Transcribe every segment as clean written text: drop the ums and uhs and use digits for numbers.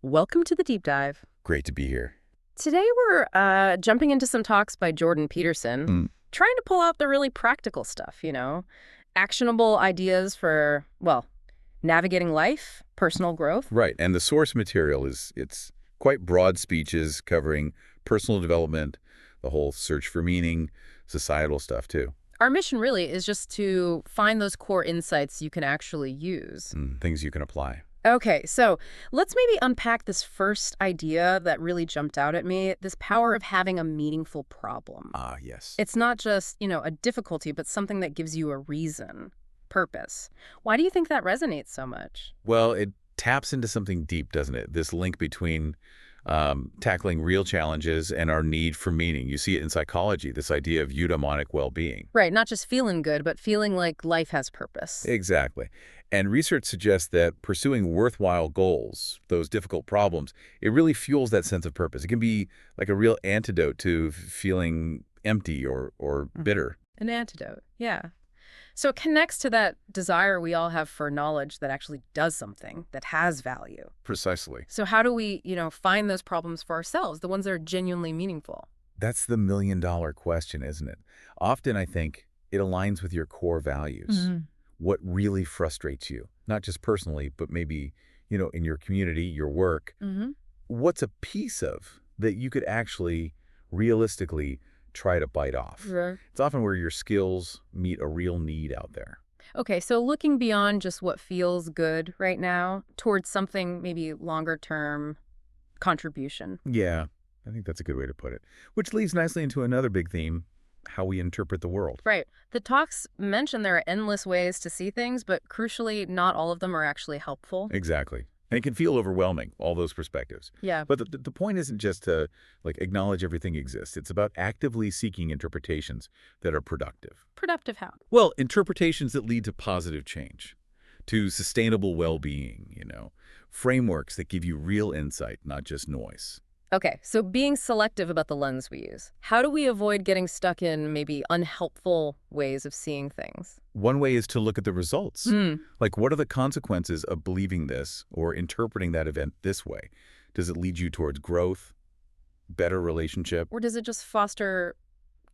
Welcome to the deep dive. Great to be here. Today we're jumping into some talks by Jordan Peterson, trying to pull out the really practical stuff, actionable ideas for, well, navigating life, personal growth. Right, and the source material it's quite broad speeches covering personal development, the whole search for meaning, societal stuff too. Our mission really is just to find those core insights you can actually use. Things you can apply. Okay, so let's maybe unpack this first idea that really jumped out at me, this power of having a meaningful problem. Ah, yes. It's not just, a difficulty, but something that gives you a reason, purpose. Why do you think that resonates so much? Well, it taps into something deep, doesn't it? This link between tackling real challenges and our need for meaning. You see it in psychology, this idea of eudaimonic well-being. Right, not just feeling good, but feeling like life has purpose. Exactly. And research suggests that pursuing worthwhile goals, those difficult problems, it really fuels that sense of purpose. It can be like a real antidote to feeling empty or bitter. An antidote, yeah. So it connects to that desire we all have for knowledge that actually does something, that has value. Precisely. So how do we, find those problems for ourselves, the ones that are genuinely meaningful? That's the million-dollar question, isn't it? Often, I think, it aligns with your core values. What really frustrates you, not just personally, but maybe, in your community, your work. What's a piece of that you could actually realistically try to bite off? Right. It's often where your skills meet a real need out there. Okay, so looking beyond just what feels good right now towards something maybe longer term contribution. Yeah, I think that's a good way to put it. Which leads nicely into another big theme, how we interpret the world. Right. The talks mention there are endless ways to see things, but crucially, not all of them are actually helpful. Exactly. And it can feel overwhelming, all those perspectives. Yeah. But the point isn't just to acknowledge everything exists. It's about actively seeking interpretations that are productive. Productive how? Well, interpretations that lead to positive change, to sustainable well-being, frameworks that give you real insight, not just noise. Okay, so being selective about the lens we use. How do we avoid getting stuck in maybe unhelpful ways of seeing things? One way is to look at the results. What are the consequences of believing this or interpreting that event this way? Does it lead you towards growth, better relationship? Or does it just foster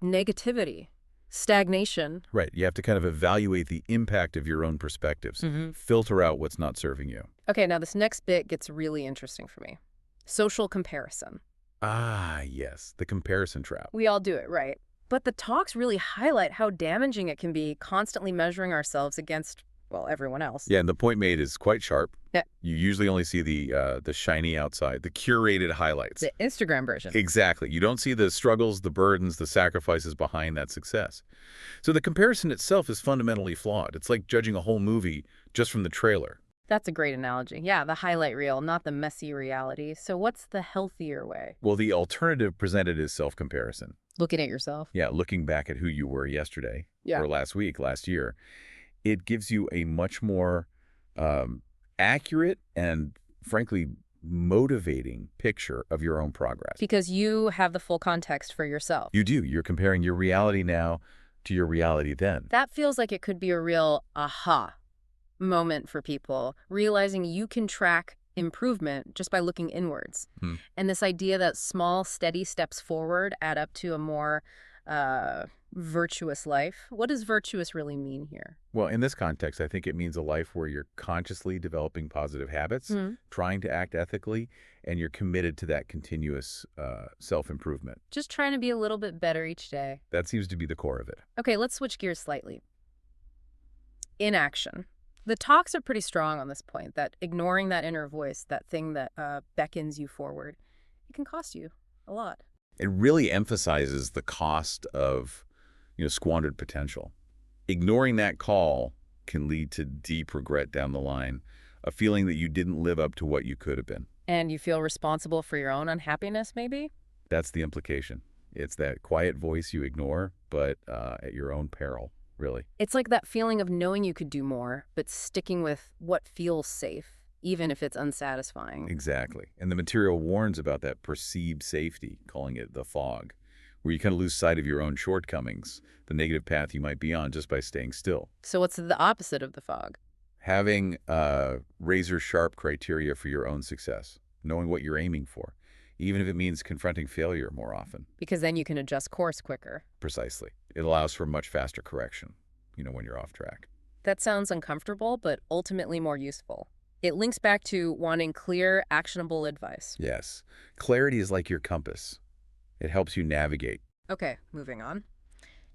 negativity, stagnation? Right. You have to kind of evaluate the impact of your own perspectives. Filter out what's not serving you. Okay, now this next bit gets really interesting for me. Social comparison. Ah, yes, the comparison trap. We all do it, right? But the talks really highlight how damaging it can be constantly measuring ourselves against, well, everyone else. Yeah, and the point made is quite sharp. Yeah. You usually only see the shiny outside, the curated highlights. The Instagram version. Exactly. You don't see the struggles, the burdens, the sacrifices behind that success. So the comparison itself is fundamentally flawed. It's like judging a whole movie just from the trailer. That's a great analogy. Yeah, the highlight reel, not the messy reality. So what's the healthier way? Well, the alternative presented is self-comparison. Looking at yourself. Yeah, looking back at who you were yesterday or last week, last year. It gives you a much more accurate and, frankly, motivating picture of your own progress. Because you have the full context for yourself. You do. You're comparing your reality now to your reality then. That feels like it could be a real aha moment for people, realizing you can track improvement just by looking inwards. And this idea that small, steady steps forward add up to a more virtuous life. What does virtuous really mean here? Well, in this context, I think it means a life where you're consciously developing positive habits, trying to act ethically, and you're committed to that continuous self-improvement. Just trying to be a little bit better each day. That seems to be the core of it. Okay, let's switch gears slightly. Inaction. The talks are pretty strong on this point, that ignoring that inner voice, that thing that beckons you forward, it can cost you a lot. It really emphasizes the cost of, squandered potential. Ignoring that call can lead to deep regret down the line, a feeling that you didn't live up to what you could have been. And you feel responsible for your own unhappiness, maybe? That's the implication. It's that quiet voice you ignore, but at your own peril. Really. It's like that feeling of knowing you could do more, but sticking with what feels safe, even if it's unsatisfying. Exactly. And the material warns about that perceived safety, calling it the fog, where you kind of lose sight of your own shortcomings, the negative path you might be on just by staying still. So what's the opposite of the fog? Having razor-sharp criteria for your own success. knowing what you're aiming for, even if it means confronting failure more often. Because then you can adjust course quicker. Precisely. It allows for much faster correction, when you're off track. That sounds uncomfortable, but ultimately more useful. It links back to wanting clear, actionable advice. Yes. Clarity is like your compass. It helps you navigate. Okay, moving on.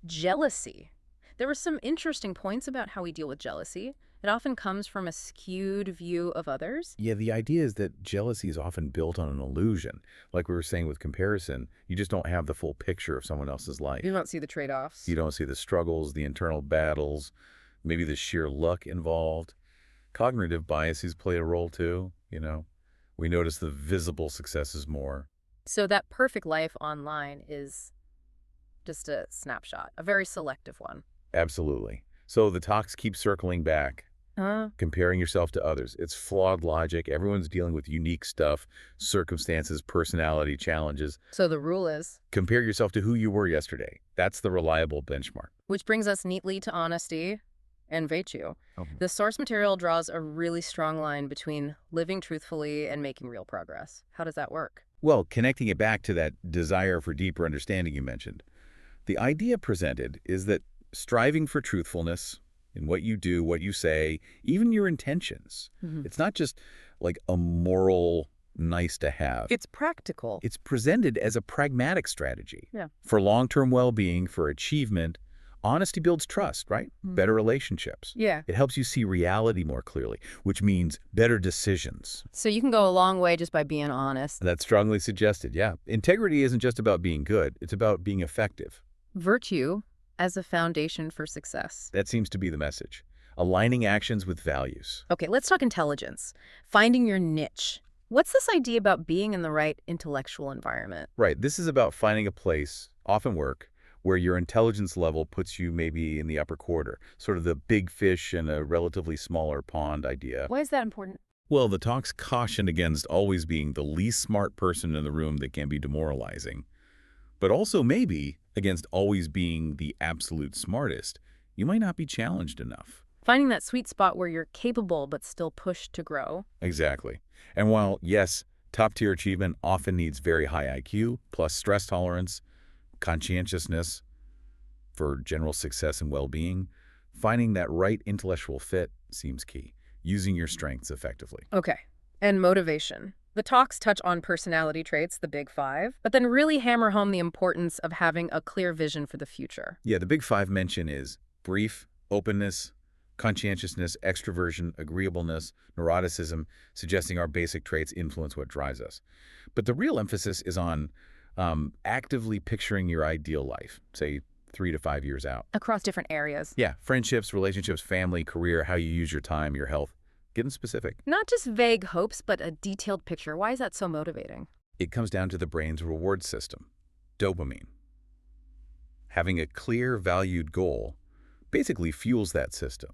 Jealousy. There were some interesting points about how we deal with jealousy. It often comes from a skewed view of others. Yeah, the idea is that jealousy is often built on an illusion. Like we were saying with comparison, you just don't have the full picture of someone else's life. You don't see the trade-offs. You don't see the struggles, the internal battles, maybe the sheer luck involved. Cognitive biases play a role too, We notice the visible successes more. So that perfect life online is just a snapshot, a very selective one. Absolutely. So the talks keep circling back, comparing yourself to others. It's flawed logic. Everyone's dealing with unique stuff, circumstances, personality challenges. So the rule is? Compare yourself to who you were yesterday. That's the reliable benchmark. Which brings us neatly to honesty and virtue. The source material draws a really strong line between living truthfully and making real progress. How does that work? Well, connecting it back to that desire for deeper understanding you mentioned, the idea presented is that striving for truthfulness in what you do, what you say, even your intentions, it's not just like a moral nice to have. It's practical. It's presented as a pragmatic strategy. Yeah. For long-term well-being, for achievement. Honesty builds trust, right? Better relationships. Yeah. It helps you see reality more clearly, which means better decisions. So you can go a long way just by being honest. That's strongly suggested, yeah. Integrity isn't just about being good. It's about being effective. Virtue as a foundation for success. That seems to be the message. Aligning actions with values. Okay, let's talk intelligence. Finding your niche. What's this idea about being in the right intellectual environment? Right. This is about finding a place, often work, where your intelligence level puts you maybe in the upper quarter, sort of the big fish in a relatively smaller pond idea. Why is that important? Well, the talks caution against always being the least smart person in the room that can be demoralizing, but also maybe against always being the absolute smartest. You might not be challenged enough. Finding that sweet spot where you're capable but still pushed to grow. Exactly. And while, yes, top-tier achievement often needs very high IQ, plus stress tolerance, conscientiousness for general success and well-being, finding that right intellectual fit seems key, using your strengths effectively. Okay. And motivation. The talks touch on personality traits, the big five, but then really hammer home the importance of having a clear vision for the future. Yeah, the big five mention is brief, openness, conscientiousness, extroversion, agreeableness, neuroticism, suggesting our basic traits influence what drives us. But the real emphasis is on actively picturing your ideal life, say 3 to 5 years out. Across different areas. Yeah, friendships, relationships, family, career, how you use your time, your health. Getting specific. Not just vague hopes, but a detailed picture. Why is that so motivating? It comes down to the brain's reward system, dopamine. Having a clear, valued goal basically fuels that system.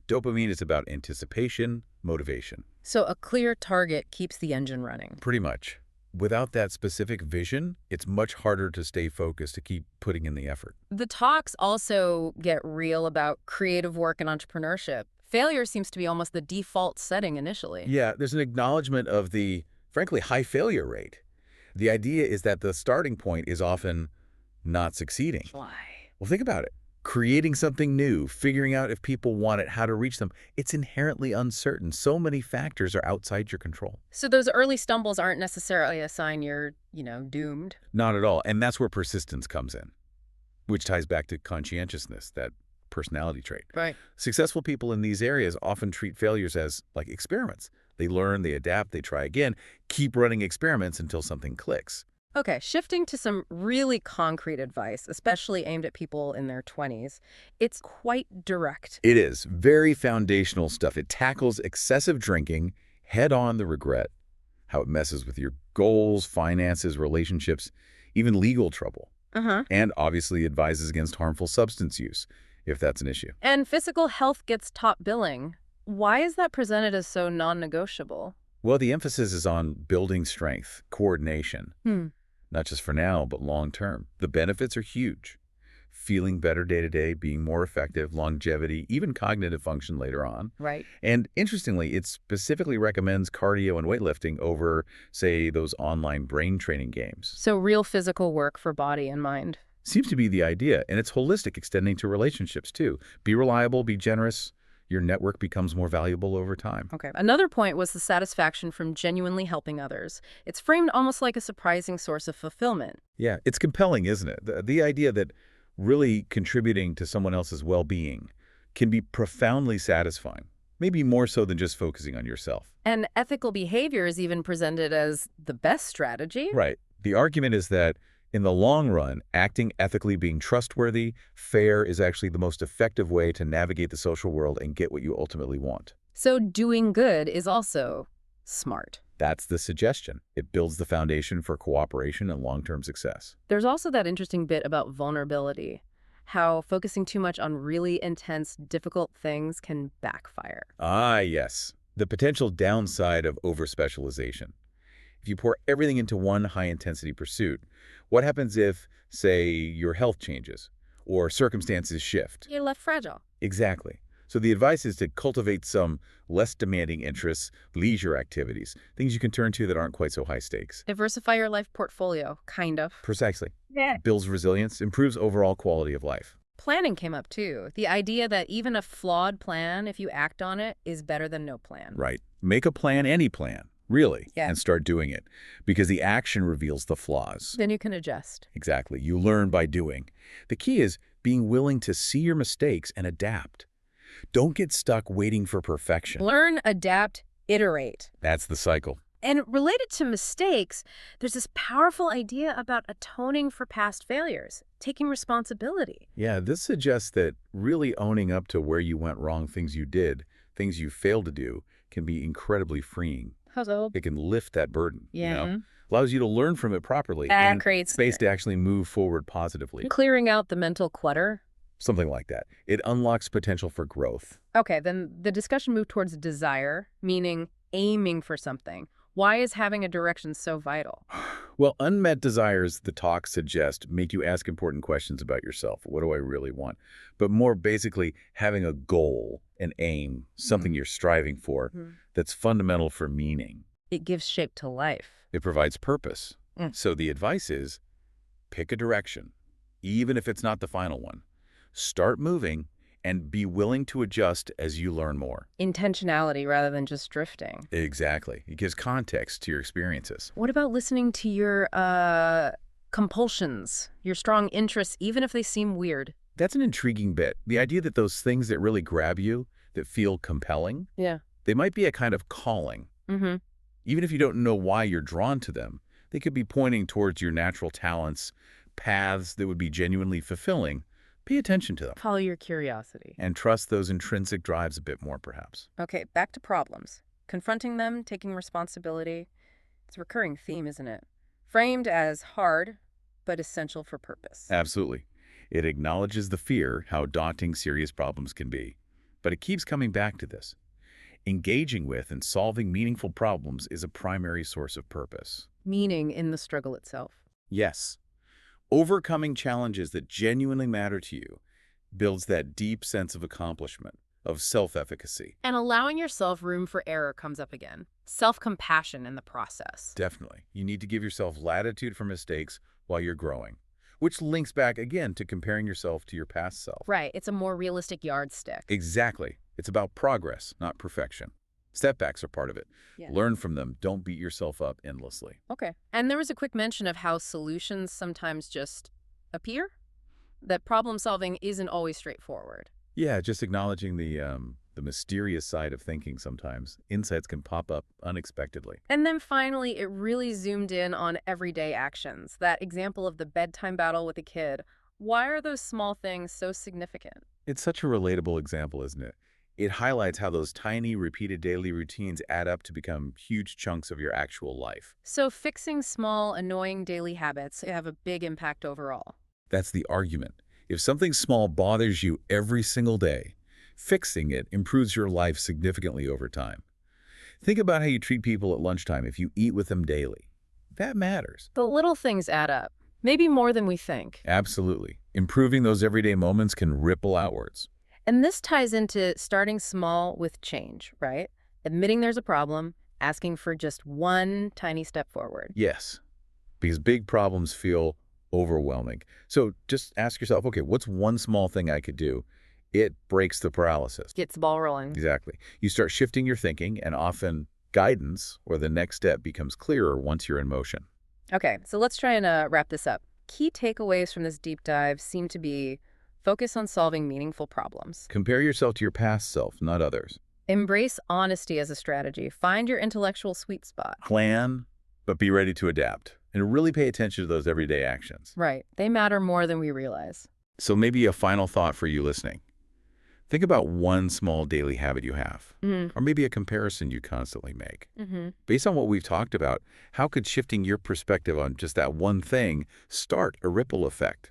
Dopamine is about anticipation, motivation. So a clear target keeps the engine running. Pretty much. Without that specific vision, it's much harder to stay focused, to keep putting in the effort. The talks also get real about creative work and entrepreneurship. Failure seems to be almost the default setting initially. Yeah, there's an acknowledgement of the, frankly, high failure rate. The idea is that the starting point is often not succeeding. Why? Well, think about it. Creating something new, figuring out if people want it, how to reach them, it's inherently uncertain. So many factors are outside your control. So those early stumbles aren't necessarily a sign you're, doomed? Not at all. And that's where persistence comes in, which ties back to conscientiousness, that personality trait. Right. Successful people in these areas often treat failures as like experiments. They learn, they adapt, they try again, keep running experiments until something clicks. Okay, shifting to some really concrete advice, especially aimed at people in their 20s. It's quite direct. It is very foundational stuff. It tackles excessive drinking, head-on the regret, how it messes with your goals, finances, relationships, even legal trouble. And obviously advises against harmful substance use, if that's an issue. And physical health gets top billing. Why is that presented as so non-negotiable? Well, the emphasis is on building strength, coordination. Not just for now, but long term. The benefits are huge. feeling better day to day, being more effective, longevity, even cognitive function later on. Right. And interestingly, it specifically recommends cardio and weightlifting over, say, those online brain training games. So real physical work for body and mind. Seems to be the idea, and it's holistic, extending to relationships too. Be reliable, be generous. Your network becomes more valuable over time. Okay. Another point was the satisfaction from genuinely helping others. It's framed almost like a surprising source of fulfillment. Yeah, it's compelling, isn't it? The idea that really contributing to someone else's well-being can be profoundly satisfying, maybe more so than just focusing on yourself. And ethical behavior is even presented as the best strategy. Right. The argument is that in the long run, acting ethically, being trustworthy, fair is actually the most effective way to navigate the social world and get what you ultimately want. So doing good is also smart. That's the suggestion. It builds the foundation for cooperation and long-term success. There's also that interesting bit about vulnerability, how focusing too much on really intense, difficult things can backfire. Ah, yes. The potential downside of over-specialization. If you pour everything into one high-intensity pursuit, what happens if, say, your health changes or circumstances shift? You're left fragile. Exactly. So the advice is to cultivate some less demanding interests, leisure activities, things you can turn to that aren't quite so high stakes. Diversify your life portfolio, kind of. Precisely. Yeah. Builds resilience, improves overall quality of life. Planning came up too. The idea that even a flawed plan, if you act on it, is better than no plan. Right. Make a plan, any plan, really, Yeah. and start doing it, because the action reveals the flaws. Then you can adjust. Exactly. You learn by doing. The key is being willing to see your mistakes and adapt. Don't get stuck waiting for perfection. Learn, adapt, iterate. That's the cycle. And related to mistakes, there's this powerful idea about atoning for past failures, taking responsibility. Yeah, this suggests that really owning up to where you went wrong, things you did, things you failed to do, can be incredibly freeing. How so? It can lift that burden. Yeah. Allows you to learn from it properly. That and creates space to actually move forward positively. clearing out the mental clutter. Something like that. It unlocks potential for growth. Okay, then the discussion moved towards desire, meaning aiming for something. Why is having a direction so vital? Well, unmet desires, the talk suggests, make you ask important questions about yourself. What do I really want? But more basically, having a goal, an aim, something you're striving for, that's fundamental for meaning. It gives shape to life. It provides purpose. So the advice is, pick a direction, even if it's not the final one. Start moving and be willing to adjust as you learn more. Intentionality rather than just drifting. Exactly. It gives context to your experiences. What about listening to your compulsions, your strong interests, even if they seem weird? That's an intriguing bit. The idea that those things that really grab you, that feel compelling, Yeah. they might be a kind of calling. Mm-hmm. Even if you don't know why you're drawn to them, they could be pointing towards your natural talents, paths that would be genuinely fulfilling. Pay attention to them. Follow your curiosity. And trust those intrinsic drives a bit more, perhaps. Okay, back to problems. Confronting them, taking responsibility. It's a recurring theme, isn't it? Framed as hard, but essential for purpose. Absolutely. It acknowledges the fear, how daunting serious problems can be. But it keeps coming back to this. Engaging with and solving meaningful problems is a primary source of purpose. Meaning in the struggle itself. Yes. Overcoming challenges that genuinely matter to you builds that deep sense of accomplishment, of self-efficacy. And allowing yourself room for error comes up again. Self-compassion in the process. Definitely. You need to give yourself latitude for mistakes while you're growing, which links back again to comparing yourself to your past self. Right, it's a more realistic yardstick. Exactly. It's about progress, not perfection. Setbacks are part of it. Yeah. Learn from them. Don't beat yourself up endlessly. Okay. And there was a quick mention of how solutions sometimes just appear? That problem solving isn't always straightforward. Yeah, just acknowledging the mysterious side of thinking sometimes. Insights can pop up unexpectedly. And then finally, it really zoomed in on everyday actions. That example of the bedtime battle with a kid. Why are those small things so significant? It's such a relatable example, isn't it? It highlights how those tiny, repeated daily routines add up to become huge chunks of your actual life. So fixing small, annoying daily habits have a big impact overall. That's the argument. If something small bothers you every single day, fixing it improves your life significantly over time. Think about how you treat people at lunchtime if you eat with them daily. That matters. The little things add up. Maybe more than we think. Absolutely. Improving those everyday moments can ripple outwards. And this ties into starting small with change, right? Admitting there's a problem, asking for just one tiny step forward. Yes, because big problems feel overwhelming. So just ask yourself, okay, what's one small thing I could do? It breaks the paralysis. Gets the ball rolling. Exactly. You start shifting your thinking, and often guidance or the next step becomes clearer once you're in motion. Okay, so let's try and wrap this up. Key takeaways from this deep dive seem to be focus on solving meaningful problems. Compare yourself to your past self, not others. Embrace honesty as a strategy. Find your intellectual sweet spot. Plan, but be ready to adapt. And really pay attention to those everyday actions. Right. They matter more than we realize. So maybe a final thought for you listening. Think about one small daily habit you have, or maybe a comparison you constantly make. Based on what we've talked about, how could shifting your perspective on just that one thing start a ripple effect?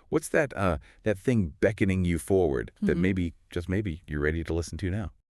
What's that thing beckoning you forward that maybe, just maybe, you're ready to listen to now?